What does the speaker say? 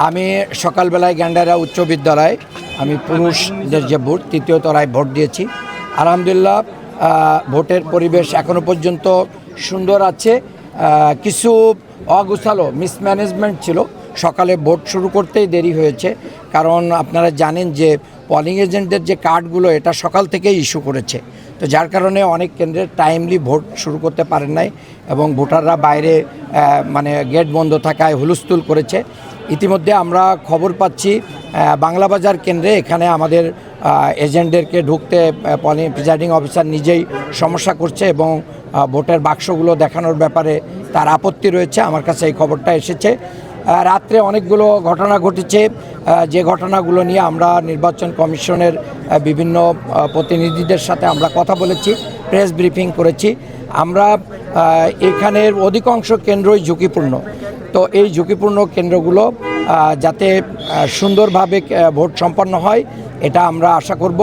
আমি সকালবেলায় গ্যান্ডারা উচ্চ বিদ্যালয় আমি পুরুষদের যে ভোট তৃতীয় তলায় ভোট দিয়েছি। আলহামদুলিল্লাহ ভোটের পরিবেশ এখনও পর্যন্ত সুন্দর আছে। কিছু অগোছালো মিসম্যানেজমেন্ট ছিল, সকালে ভোট শুরু করতেই দেরি হয়েছে, কারণ আপনারা জানেন যে পোলিং এজেন্টদের যে কার্ডগুলো এটা সকাল থেকেই ইস্যু করেছে, তো যার কারণে অনেক কেন্দ্রে টাইমলি ভোট শুরু করতে পারেন নাই এবং ভোটাররা বাইরে মানে গেট বন্ধ থাকায় হুলস্থুল করেছে। ইতিমধ্যে আমরা খবর পাচ্ছি বাংলাবাজার কেন্দ্রে এখানে আমাদের এজেন্টদেরকে ঢুকতে প্রিজাইডিং অফিসার নিজেই সমস্যা করছে এবং ভোটের বাক্সগুলো দেখানোর ব্যাপারে তার আপত্তি রয়েছে। আমার কাছে এই খবরটা এসেছে। রাত্রে অনেকগুলো ঘটনা ঘটেছে, যে ঘটনাগুলো নিয়ে আমরা নির্বাচন কমিশনের বিভিন্ন প্রতিনিধিদের সাথে আমরা কথা বলেছি, প্রেস ব্রিফিং করেছি। আমরা এখানের অধিকাংশ কেন্দ্রই ঝুঁকিপূর্ণ, তো এই ঝুঁকিপূর্ণ কেন্দ্রগুলো যাতে সুন্দরভাবে ভোট সম্পন্ন হয় এটা আমরা আশা করব।